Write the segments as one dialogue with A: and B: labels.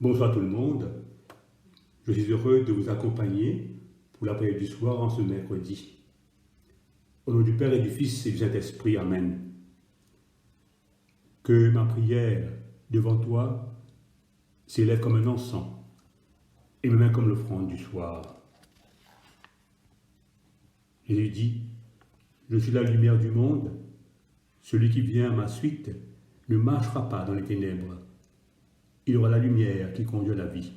A: Bonsoir tout le monde, je suis heureux de vous accompagner pour la prière du soir en ce mercredi. Au nom du Père et du Fils et du Saint-Esprit, Amen. Que ma prière devant toi s'élève comme un encens et mes mains comme l'offrande du soir. Jésus dit, je suis la lumière du monde, celui qui vient à ma suite ne marchera pas dans les ténèbres. Il aura la lumière qui conduit à la vie.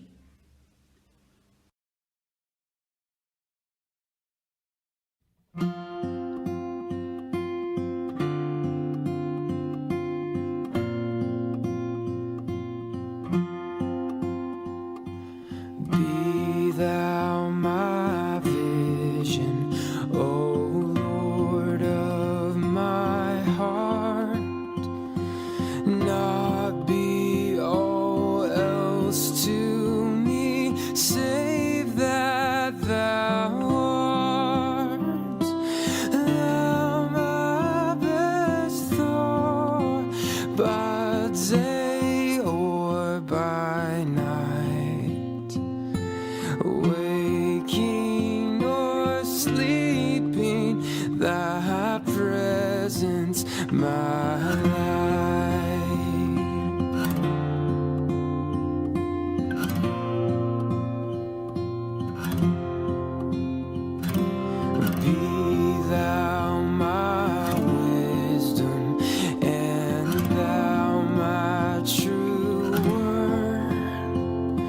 B: Be thou my vision, O Lord of my heart, not be all else to me, save that thou art. Thou my best thought, by day or by night, waking or sleeping, thy presence my life. Be thou my wisdom, and thou my true word.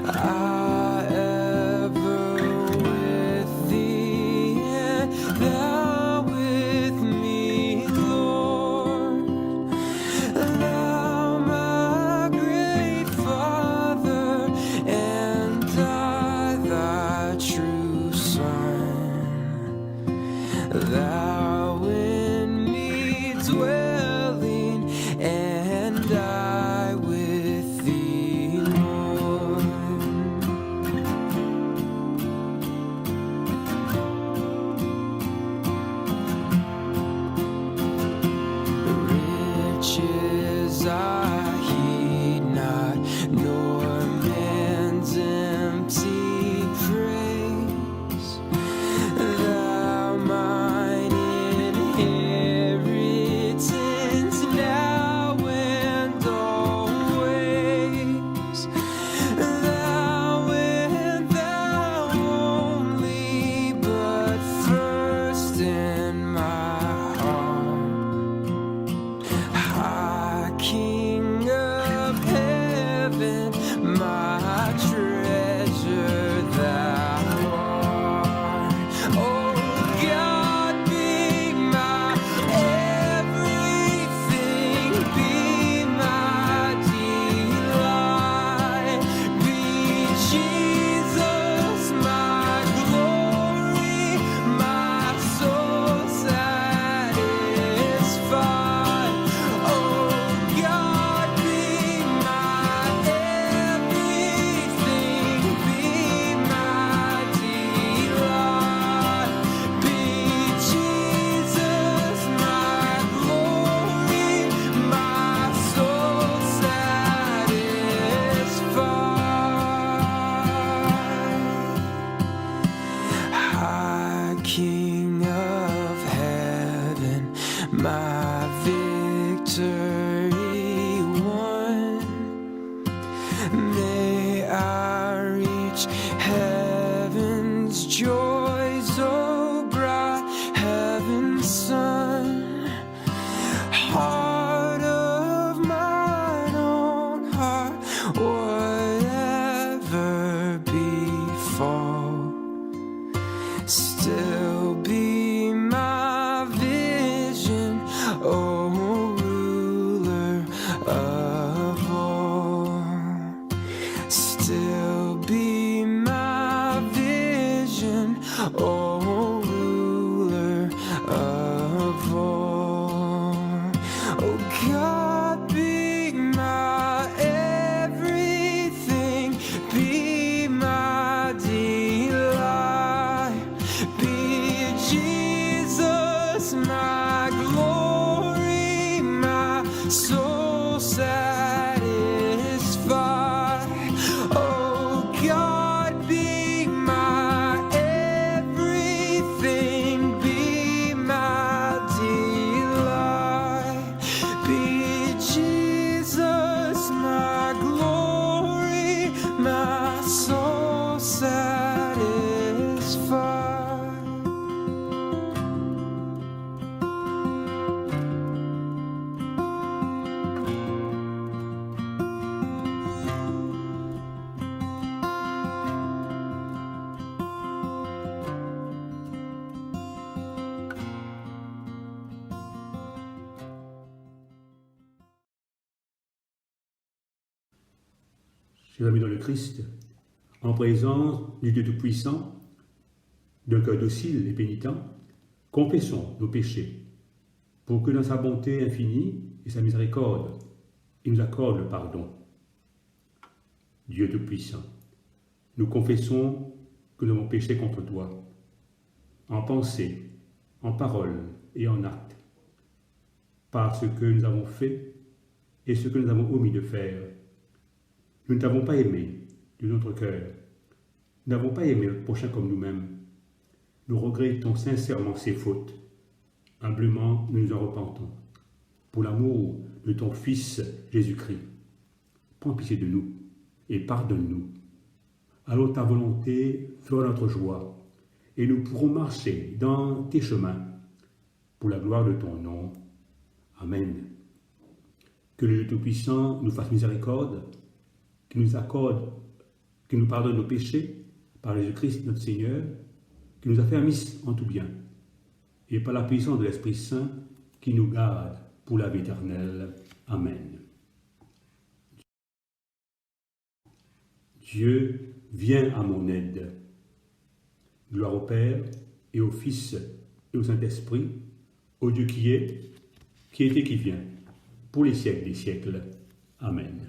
B: I ever with thee, and thou with me, Lord. Thou my great Father, and I thy true Son. Thou in me dwelling, and I with thee, Lord. Riches I heed not, nor man's empty praise. Thou mine inheritance now and always. Thou and thou only, but first in my heart. High King of heaven, my treasure thou art. Oh God, be my everything, be my delight, be Jesus my glory, my soul satisfied. Oh God, be my everything, be my delight, be Jesus my glory, my soul satisfied. High King of heaven, my victory won. May I reach heaven's joys, oh bright heaven's sun. Heart of mine own heart, whatever befall, still be my vision, O ruler of all. Still be my
A: chers amis dans le Christ, en présence du Dieu Tout-Puissant, d'un cœur docile et pénitent, confessons nos péchés, pour que dans sa bonté infinie et sa miséricorde, il nous accorde le pardon. Dieu Tout-Puissant, nous confessons que nous avons péché contre toi, en pensée, en parole et en acte, par ce que nous avons fait et ce que nous avons omis de faire. Nous ne t'avons pas aimé de notre cœur, nous n'avons pas aimé le prochain comme nous-mêmes. Nous regrettons sincèrement ces fautes. Humblement, nous nous en repentons. Pour l'amour de ton Fils Jésus-Christ, prends pitié de nous et pardonne-nous. Alors ta volonté fera notre joie et nous pourrons marcher dans tes chemins pour la gloire de ton nom. Amen. Que le Dieu Tout-Puissant nous fasse miséricorde, qu'il nous pardonne nos péchés par Jésus-Christ notre Seigneur, qui nous a affermisse en tout bien, et par la puissance de l'Esprit Saint qui nous garde pour la vie éternelle. Amen. Dieu, viens à mon aide. Gloire au Père, et au Fils, et au Saint-Esprit, au Dieu qui est, qui était, qui vient, pour les siècles des siècles. Amen.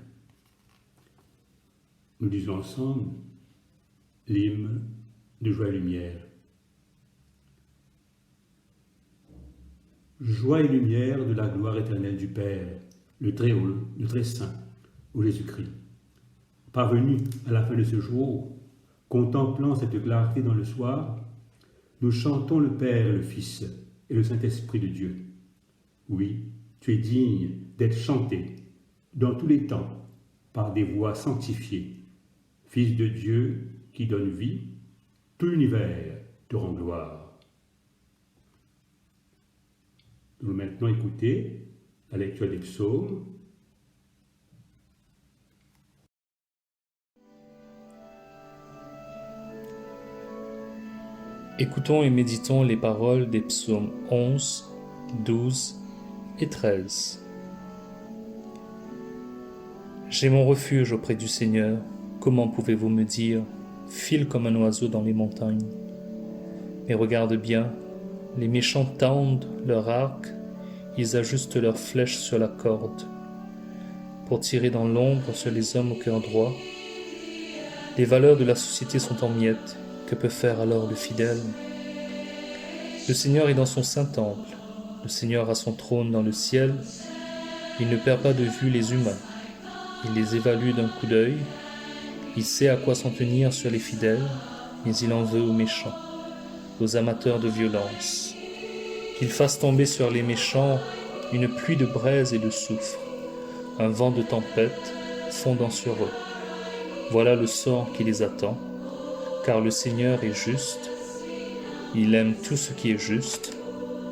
A: Nous disons ensemble l'hymne de joie et lumière. Joie et lumière de la gloire éternelle du Père, le Très-Haut, le Très-Saint, ô Jésus-Christ. Parvenu à la fin de ce jour, contemplant cette clarté dans le soir, nous chantons le Père et le Fils et le Saint-Esprit de Dieu. Oui, tu es digne d'être chanté dans tous les temps par des voix sanctifiées. Fils de Dieu qui donne vie, tout l'univers te rend gloire. Nous allons maintenant écouter la lecture des psaumes.
C: Écoutons et méditons les paroles des psaumes 11, 12 et 13. J'ai mon refuge auprès du Seigneur. Comment pouvez-vous me dire, file comme un oiseau dans les montagnes? Mais regarde bien, les méchants tendent leur arc, ils ajustent leurs flèches sur la corde, pour tirer dans l'ombre sur les hommes au cœur droit. Les valeurs de la société sont en miettes, que peut faire alors le fidèle? Le Seigneur est dans son saint temple, le Seigneur a son trône dans le ciel, il ne perd pas de vue les humains, il les évalue d'un coup d'œil, il sait à quoi s'en tenir sur les fidèles, mais il en veut aux méchants, aux amateurs de violence. Qu'il fasse tomber sur les méchants une pluie de braise et de soufre, un vent de tempête fondant sur eux. Voilà le sort qui les attend, car le Seigneur est juste, il aime tout ce qui est juste,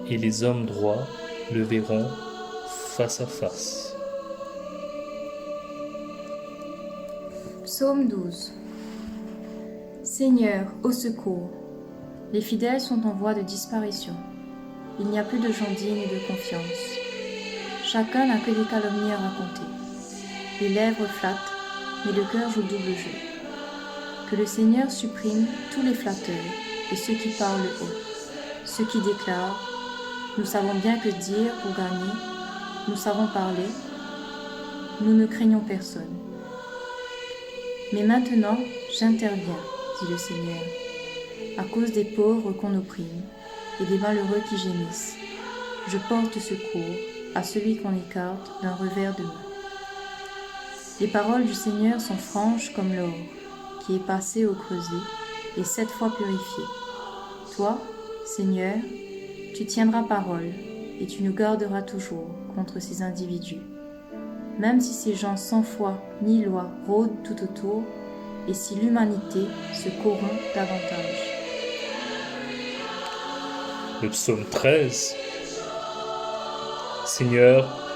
C: et les hommes droits le verront face à face.
D: Psaume 12. Seigneur, au secours, les fidèles sont en voie de disparition. Il n'y a plus de gens dignes de confiance. Chacun n'a que des calomnies à raconter. Les lèvres flattent, mais le cœur joue double jeu. Que le Seigneur supprime tous les flatteurs et ceux qui parlent haut, ceux qui déclarent « Nous savons bien que dire pour gagner, nous savons parler, nous ne craignons personne. » Mais maintenant, j'interviens, dit le Seigneur, à cause des pauvres qu'on opprime et des malheureux qui gémissent. Je porte secours à celui qu'on écarte d'un revers de main. Les paroles du Seigneur sont franches comme l'or, qui est passé au creuset et 7 fois purifié. Toi, Seigneur, tu tiendras parole et tu nous garderas toujours contre ces individus. Même si ces gens sans foi ni loi rôdent tout autour et si l'humanité se corrompt davantage.
C: Le psaume 13. Seigneur,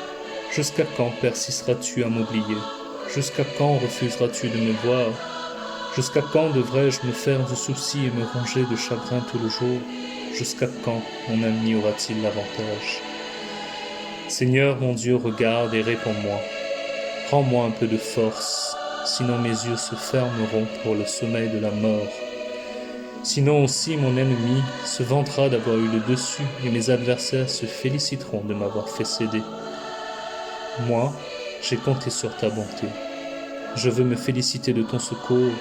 C: jusqu'à quand persisteras-tu à m'oublier? Jusqu'à quand refuseras-tu de me voir? Jusqu'à quand devrais-je me faire du souci et me ronger de chagrin tout le jour? Jusqu'à quand mon ami aura-t-il l'avantage? Seigneur mon Dieu, regarde et réponds-moi. Rends-moi un peu de force sinon mes yeux se fermeront pour le sommeil de la mort. Sinon aussi mon ennemi se vantera d'avoir eu le dessus et mes adversaires se féliciteront de m'avoir fait céder. Moi, j'ai compté sur ta bonté. Je veux me féliciter de ton secours.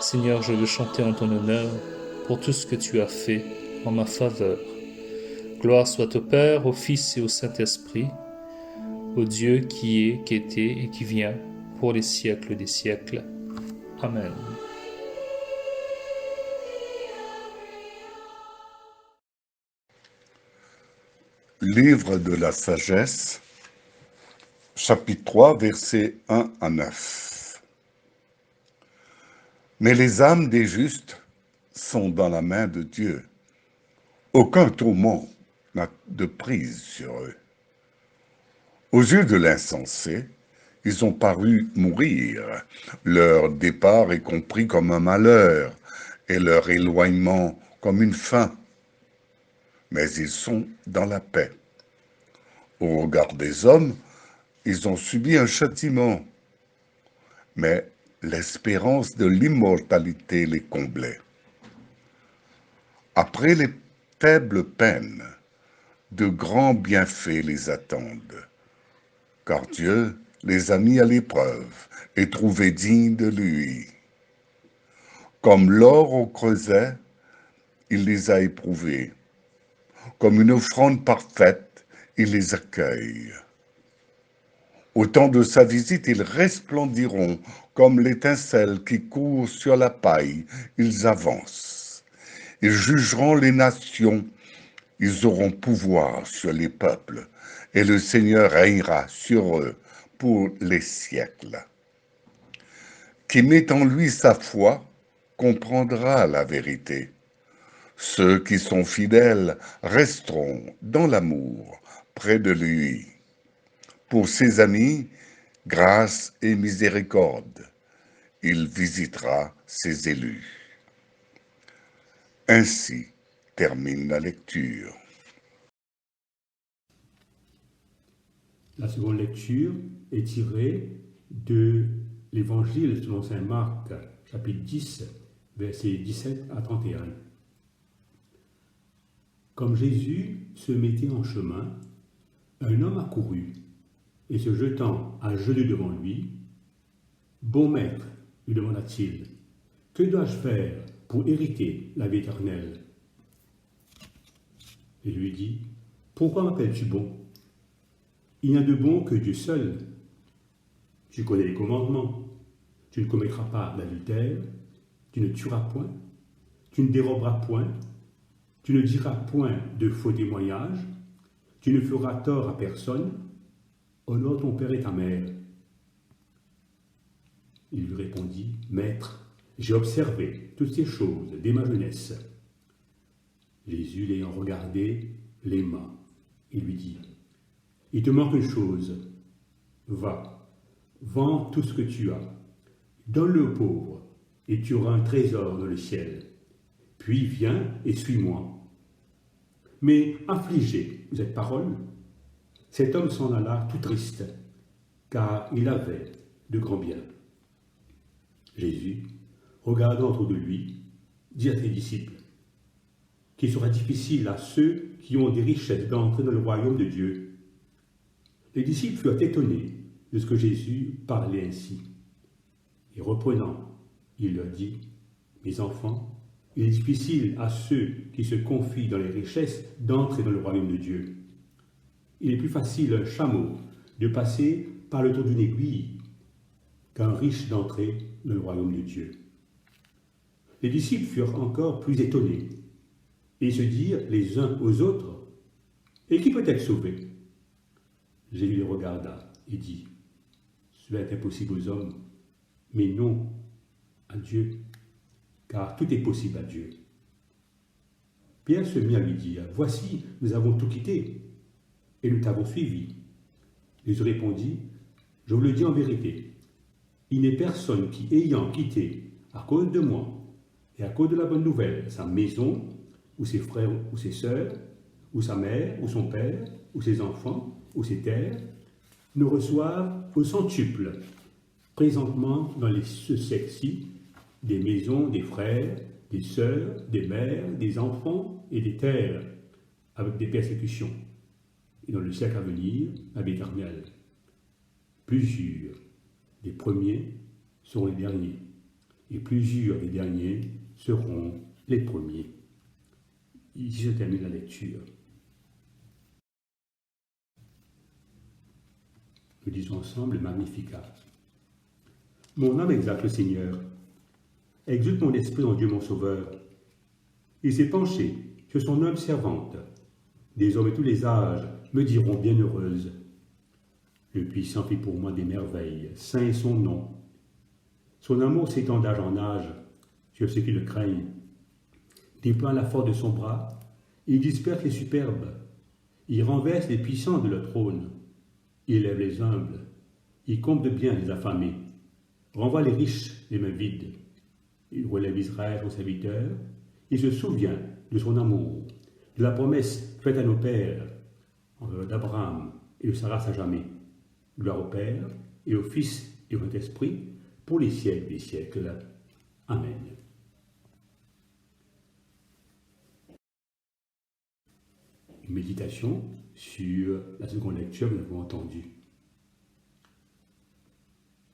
C: Seigneur, je veux chanter en ton honneur pour tout ce que tu as fait en ma faveur. Gloire soit au Père, au Fils et au Saint-Esprit, au Dieu qui est, qui était et qui vient, pour les siècles des siècles. Amen.
E: Livre de la sagesse, chapitre 3, versets 1 à 9. Mais les âmes des justes sont dans la main de Dieu. Aucun tourment n'a de prise sur eux. Aux yeux de l'insensé, ils ont paru mourir. Leur départ est compris comme un malheur et leur éloignement comme une fin. Mais ils sont dans la paix. Au regard des hommes, ils ont subi un châtiment, mais l'espérance de l'immortalité les comblait. Après les faibles peines, de grands bienfaits les attendent, car Dieu les a mis à l'épreuve et trouvés dignes de lui. Comme l'or au creuset, il les a éprouvés. Comme une offrande parfaite, il les accueille. Au temps de sa visite, ils resplendiront comme l'étincelle qui court sur la paille. Ils avancent. Ils jugeront les nations. Ils auront pouvoir sur les peuples. Et le Seigneur régnera sur eux pour les siècles. Qui met en lui sa foi comprendra la vérité. Ceux qui sont fidèles resteront dans l'amour près de lui. Pour ses amis, grâce et miséricorde, il visitera ses élus. Ainsi termine la lecture.
A: La seconde lecture est tirée de l'Évangile selon saint Marc, chapitre 10, versets 17 à 31. Comme Jésus se mettait en chemin, un homme accourut, et se jetant à genoux devant lui, « Bon maître, lui demanda-t-il, que dois-je faire pour hériter la vie éternelle ?» Il lui dit, « Pourquoi m'appelles-tu bon? Il n'y a de bon que Dieu seul. Tu connais les commandements. Tu ne commettras pas d'adultère, tu ne tueras point, tu ne déroberas point, tu ne diras point de faux témoignages, tu ne feras tort à personne, honore ton père et ta mère. » Il lui répondit, « Maître, j'ai observé toutes ces choses dès ma jeunesse. » Jésus, l'ayant regardé, l'aima et lui dit, « Il te manque une chose. Va, vends tout ce que tu as, donne-le aux pauvres, et tu auras un trésor dans le ciel. Puis viens et suis-moi. » Mais affligé de cette parole, cet homme s'en alla tout triste, car il avait de grands biens. Jésus, regardant autour de lui, dit à ses disciples qu'il sera difficile à ceux qui ont des richesses d'entrer dans le royaume de Dieu. Les disciples furent étonnés de ce que Jésus parlait ainsi. Et reprenant, il leur dit, « Mes enfants, il est difficile à ceux qui se confient dans les richesses d'entrer dans le royaume de Dieu. Il est plus facile à un chameau de passer par le trou d'une aiguille qu'un riche d'entrer dans le royaume de Dieu. » Les disciples furent encore plus étonnés et se dirent les uns aux autres, « Et qui peut être sauvé ?» Jésus les regarda et dit, « Cela est impossible aux hommes, mais non à Dieu, car tout est possible à Dieu. » Pierre se mit à lui dire, « Voici, nous avons tout quitté, et nous t'avons suivi. » Jésus répondit, « Je vous le dis en vérité, il n'est personne qui, ayant quitté à cause de moi et à cause de la bonne nouvelle sa maison, ou ses frères ou ses sœurs, ou sa mère ou son père, ou ses enfants ou ses terres, ne reçoive au centuple présentement dans ce siècle-ci, des maisons, des frères, des sœurs, des mères, des enfants et des terres, avec des persécutions. Et dans le siècle à venir, la vie éternelle. Plusieurs des premiers seront les derniers, et plusieurs des derniers seront les premiers. Ici se termine la lecture. Nous disons ensemble le Magnificat. Mon âme exalte le Seigneur. Exulte mon esprit en Dieu mon Sauveur. Il s'est penché sur son œuvre servante. Des hommes de tous les âges me diront bienheureuse. Le Puissant fit pour moi des merveilles, saint est son nom. Son amour s'étend d'âge en âge sur ceux qui le craignent. Déploie la force de son bras, il disperse les superbes, il renverse les puissants de leur trône, il élève les humbles, il comble bien les affamés, renvoie les riches les mains vides. Il relève Israël son serviteur, il se souvient de son amour, de la promesse faite à nos pères, d'Abraham et de Sarah à jamais. Gloire au Père et au Fils et au Saint-Esprit, pour les siècles des siècles. Amen. Une méditation sur la seconde lecture que nous avons entendue.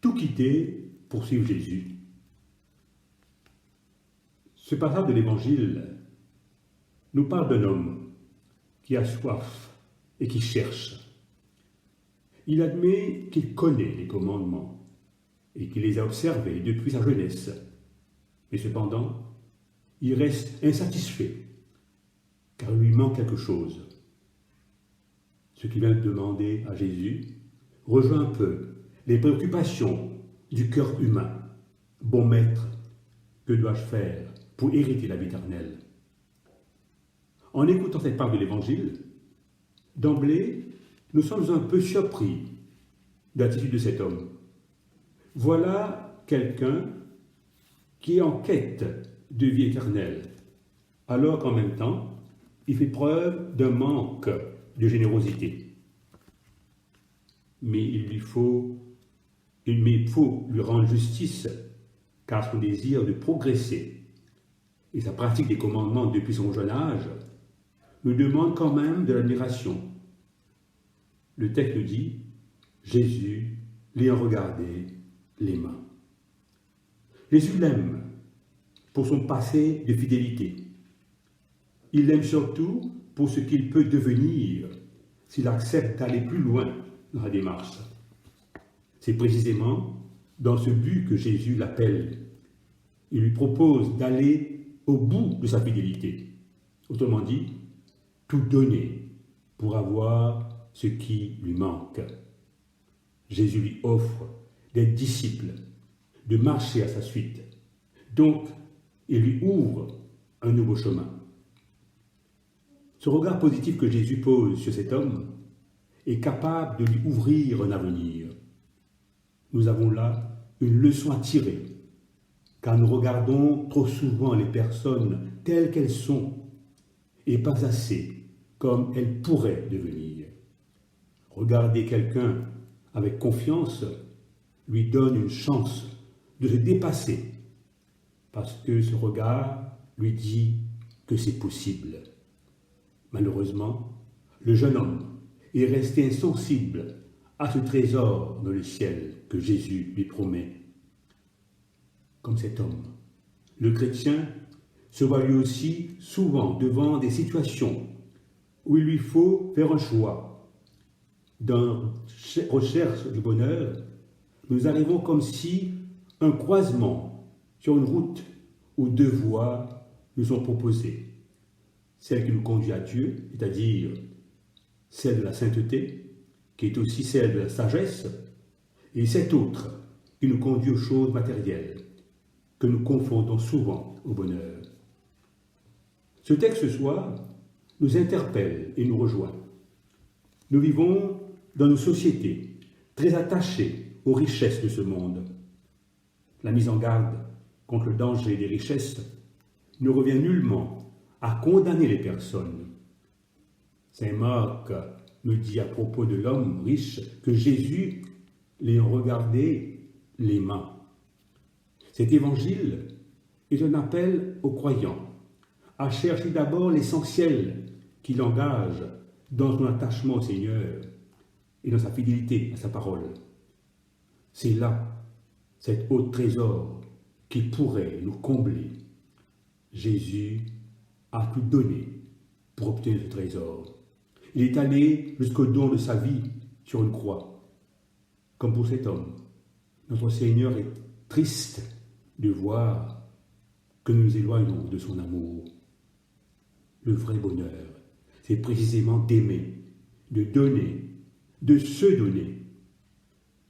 A: Tout quitter pour suivre Jésus. Ce passage de l'Évangile nous parle d'un homme qui a soif et qui cherche. Il admet qu'il connaît les commandements et qu'il les a observés depuis sa jeunesse. Mais cependant, il reste insatisfait, car il lui manque quelque chose. Ce qu'il vient de demander à Jésus rejoint un peu les préoccupations du cœur humain. Bon maître, que dois-je faire pour hériter la vie éternelle? En écoutant cette part de l'Évangile, d'emblée, nous sommes un peu surpris de l'attitude de cet homme. Voilà quelqu'un qui est en quête de vie éternelle, alors qu'en même temps, il fait preuve d'un manque de générosité. Mais il faut lui rendre justice, car son désir de progresser et sa pratique des commandements depuis son jeune âge nous demande quand même de l'admiration. Le texte nous dit « Jésus l'ayant regardé les mains ». Jésus l'aime pour son passé de fidélité. Il l'aime surtout pour ce qu'il peut devenir s'il accepte d'aller plus loin dans la démarche. C'est précisément dans ce but que Jésus l'appelle. Il lui propose d'aller au bout de sa fidélité. Autrement dit, tout donner pour avoir ce qui lui manque. Jésus lui offre d'être disciple, de marcher à sa suite. Donc, il lui ouvre un nouveau chemin. Ce regard positif que Jésus pose sur cet homme est capable de lui ouvrir un avenir. Nous avons là une leçon à tirer, car nous regardons trop souvent les personnes telles qu'elles sont et pas assez comme elles pourraient devenir. Regarder quelqu'un avec confiance lui donne une chance de se dépasser, parce que ce regard lui dit que c'est possible. Malheureusement, le jeune homme est resté insensible à ce trésor dans le ciel que Jésus lui promet. Comme cet homme, le chrétien se voit lui aussi souvent devant des situations où il lui faut faire un choix. Dans la recherche du bonheur, nous arrivons comme si un croisement sur une route où deux voies nous sont proposées. Celle qui nous conduit à Dieu, c'est-à-dire celle de la sainteté, qui est aussi celle de la sagesse, et cette autre qui nous conduit aux choses matérielles, que nous confondons souvent au bonheur. Ce texte ce soir nous interpelle et nous rejoint. Nous vivons dans nos sociétés très attachées aux richesses de ce monde. La mise en garde contre le danger des richesses ne revient nullement à condamner les personnes. Saint Marc me dit à propos de l'homme riche que Jésus, l'ayant regardé, les mains. Cet évangile est un appel aux croyants à chercher d'abord l'essentiel qui l'engage dans son attachement au Seigneur et dans sa fidélité à sa parole. C'est là cet haut trésor qui pourrait nous combler. Jésus a tout donné pour obtenir ce trésor. Il est allé jusqu'au don de sa vie sur une croix. Comme pour cet homme, notre Seigneur est triste de voir que nous nous éloignons de son amour. Le vrai bonheur, c'est précisément d'aimer, de donner, de se donner.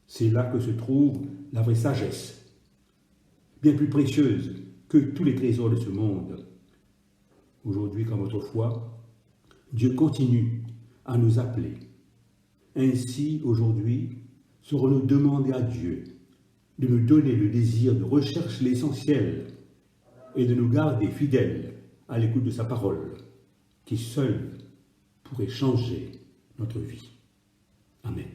A: C'est là que se trouve la vraie sagesse, bien plus précieuse que tous les trésors de ce monde. Aujourd'hui comme autrefois, Dieu continue à nous appeler. Ainsi, aujourd'hui, serons-nous demander à Dieu de nous donner le désir de rechercher l'essentiel et de nous garder fidèles à l'écoute de sa parole, qui seule pourrait changer notre vie. Amen.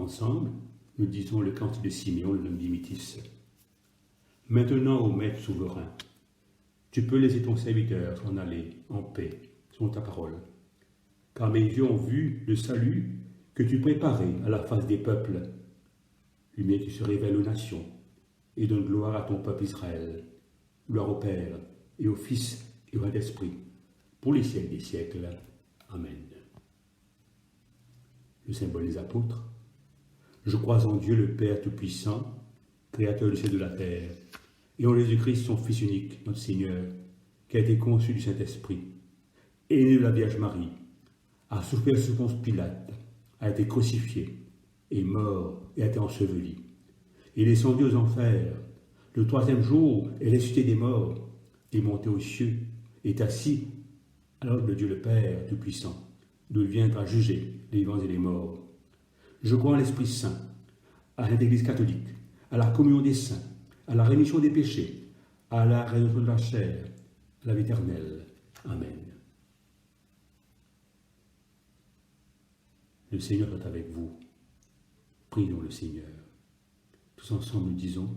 A: Ensemble, nous disons le cantique de Siméon, le Dimitis. Maintenant, ô Maître souverain, tu peux laisser ton serviteur s'en aller en paix selon ta parole, car mes yeux ont vu le salut que tu préparais à la face des peuples, lumière qui se révèle aux nations et donne gloire à ton peuple Israël, gloire au Père et au Fils et au Saint-Esprit, pour les siècles des siècles. Amen. Le symbole des apôtres. Je crois en Dieu le Père Tout-Puissant, Créateur du ciel et de la terre, et en Jésus-Christ, son Fils unique, notre Seigneur, qui a été conçu du Saint-Esprit, est né de la Vierge Marie, a souffert sous Ponce Pilate, a été crucifié, est mort et a été enseveli. Il est descendu aux enfers. Le troisième jour est ressuscité des morts, est monté aux cieux, est assis à l'ordre de Dieu le Père Tout-Puissant, d'où il viendra juger les vivants et les morts. Je crois en l'Esprit Saint, à l'Église catholique, à la communion des saints, à la rémission des péchés, à la résurrection de la chair, à la vie éternelle. Amen. Le Seigneur soit avec vous. Prions le Seigneur. Tous ensemble nous disons,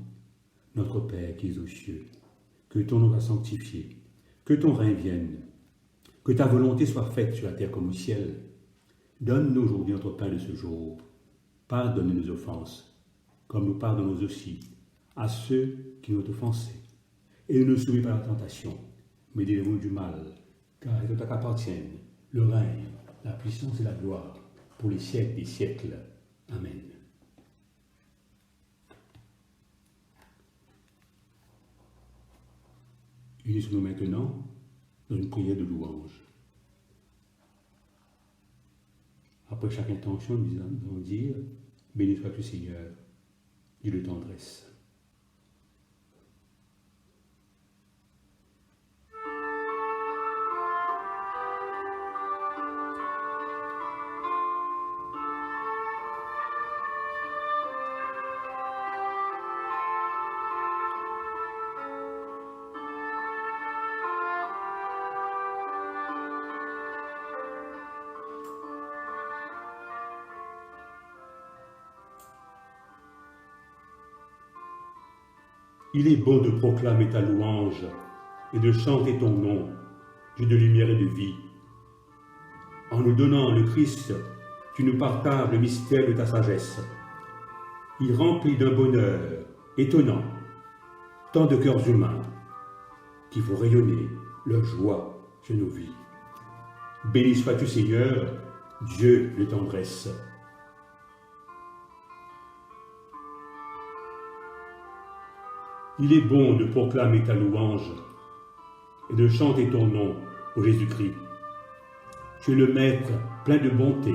A: Notre Père qui es aux cieux, que ton nom soit sanctifié, que ton règne vienne, que ta volonté soit faite sur la terre comme au ciel. Donne-nous aujourd'hui notre pain de ce jour. Pardonne nos offenses, comme nous pardonnons aussi à ceux qui nous ont offensés. Et ne nous soumets pas à la tentation, mais délivre-nous du mal, car c'est à toi qu'appartiennent le règne, la puissance et la gloire, pour les siècles des siècles. Amen. Unissons-nous maintenant dans une prière de louange. Après chaque intention, nous allons dire « Béni sois-tu Seigneur, Dieu de tendresse ». Il est bon de proclamer ta louange et de chanter ton nom, Dieu de lumière et de vie. En nous donnant le Christ, tu nous partages le mystère de ta sagesse. Il remplit d'un bonheur étonnant tant de cœurs humains qui font rayonner leur joie sur nos vies. Béni sois-tu Seigneur, Dieu de tendresse. Il est bon de proclamer ta louange et de chanter ton nom, ô Jésus-Christ. Tu es le Maître plein de bonté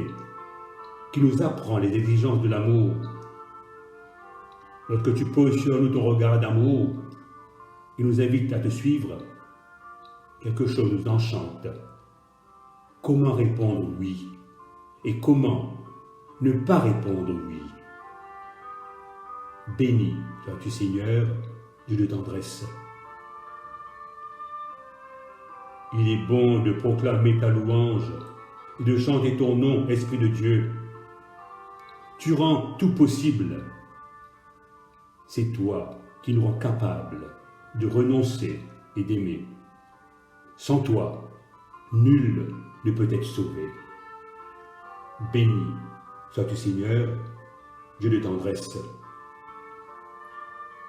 A: qui nous apprend les exigences de l'amour. Lorsque tu poses sur nous ton regard d'amour et nous invites à te suivre, quelque chose nous enchante. Comment répondre oui et comment ne pas répondre oui? Béni sois-tu Seigneur, Dieu de tendresse. Il est bon de proclamer ta louange et de chanter ton nom, Esprit de Dieu. Tu rends tout possible. C'est toi qui nous rends capables de renoncer et d'aimer. Sans toi, nul ne peut être sauvé. Béni sois-tu Seigneur, Dieu de tendresse.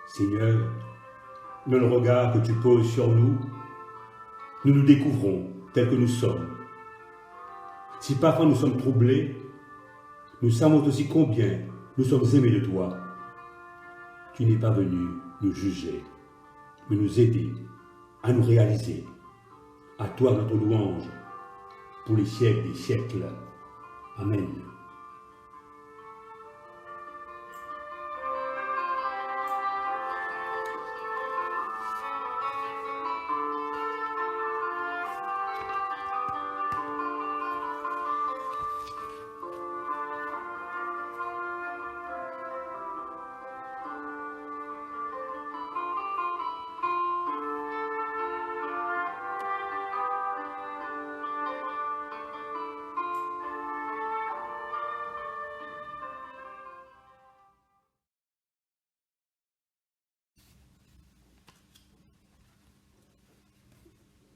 A: Seigneur, dans le regard que tu poses sur nous, nous nous découvrons tels que nous sommes. Si parfois nous sommes troublés, nous savons aussi combien nous sommes aimés de toi. Tu n'es pas venu nous juger, mais nous aider à nous réaliser. À toi notre louange, pour les siècles des siècles. Amen.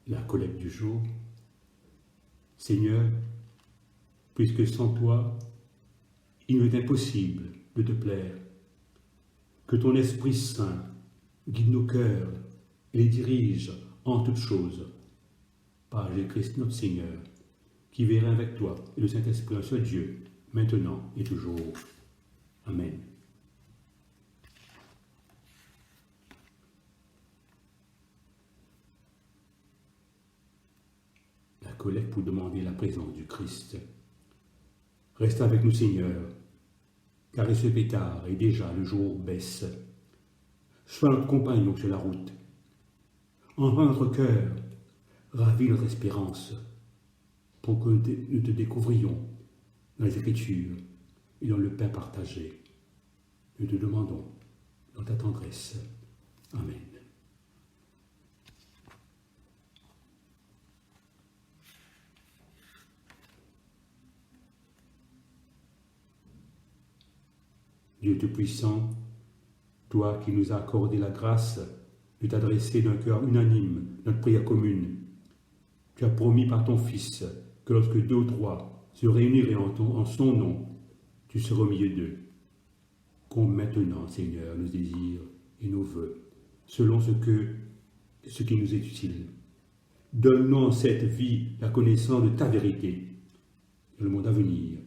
A: La collecte du jour. Seigneur, puisque sans toi, il nous est impossible de te plaire, que ton Esprit Saint guide nos cœurs et les dirige en toutes choses, par Jésus-Christ notre Seigneur, qui verra avec toi et le Saint-Esprit un seul Dieu, maintenant et toujours. Amen. collecte pour demander la présence du Christ. Reste avec nous, Seigneur, car il se fait tard et déjà le jour baisse. Sois notre compagnon sur la route. Envoie notre cœur, ravis notre espérance, pour que nous te découvrions dans les Écritures et dans le pain partagé. Nous te demandons dans ta tendresse. Amen. Dieu Tout-Puissant, toi qui nous as accordé la grâce de t'adresser d'un cœur unanime notre prière commune, tu as promis par ton Fils que lorsque 2 ou 3 se réuniraient en son nom, tu seras au milieu d'eux. Comble maintenant, Seigneur, nos désirs et nos vœux, selon ce qui nous est utile. Donne-nous en cette vie la connaissance de ta vérité, dans le monde à venir,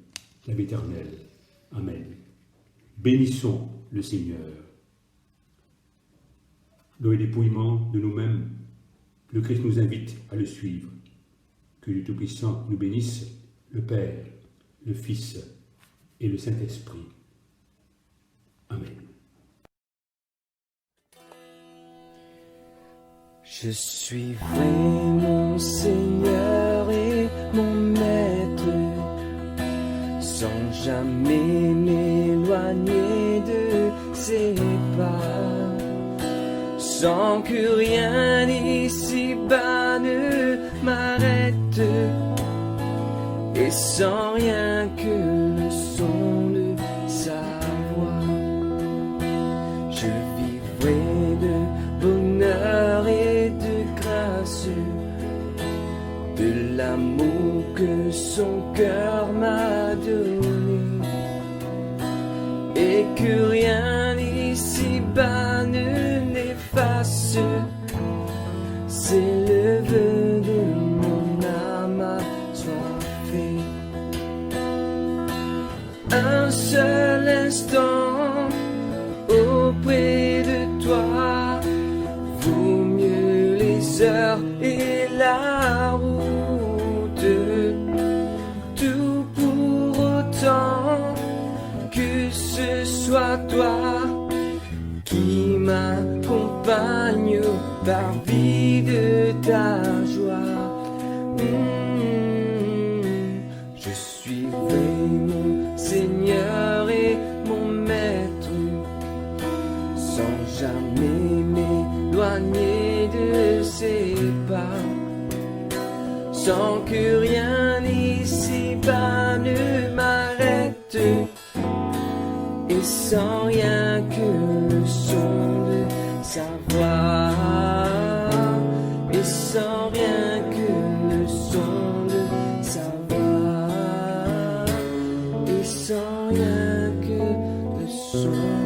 A: la vie éternelle. Amen. Bénissons le Seigneur. Dans le dépouillement de nous-mêmes, le Christ nous invite à le suivre. Que Dieu Tout-Puissant nous bénisse, le Père, le Fils et le Saint-Esprit. Amen.
B: Je suivrai mon Seigneur et mon Maître, sans jamais m'éloigner de ses pas, sans que rien ici-bas ne m'arrête, et sans rien que le son de sa voix. Je vivrai de bonheur et de grâce, de l'amour que son cœur m'a donné, et que rien ici-bas ne n'efface. C'est le vœu de mon âme assoiffée. Un seul instant auprès de toi vaut mieux les heures et la route. Tout pour autant que ce soit toi qui m'accompagne par vie de ta joie. Je suivrai mon Seigneur et mon Maître, sans jamais m'éloigner de ses pas, sans que rien ici-bas ne m'arrête, et sans rien que le son de sa voix, et sans rien que le son de sa voix, et sans rien que le son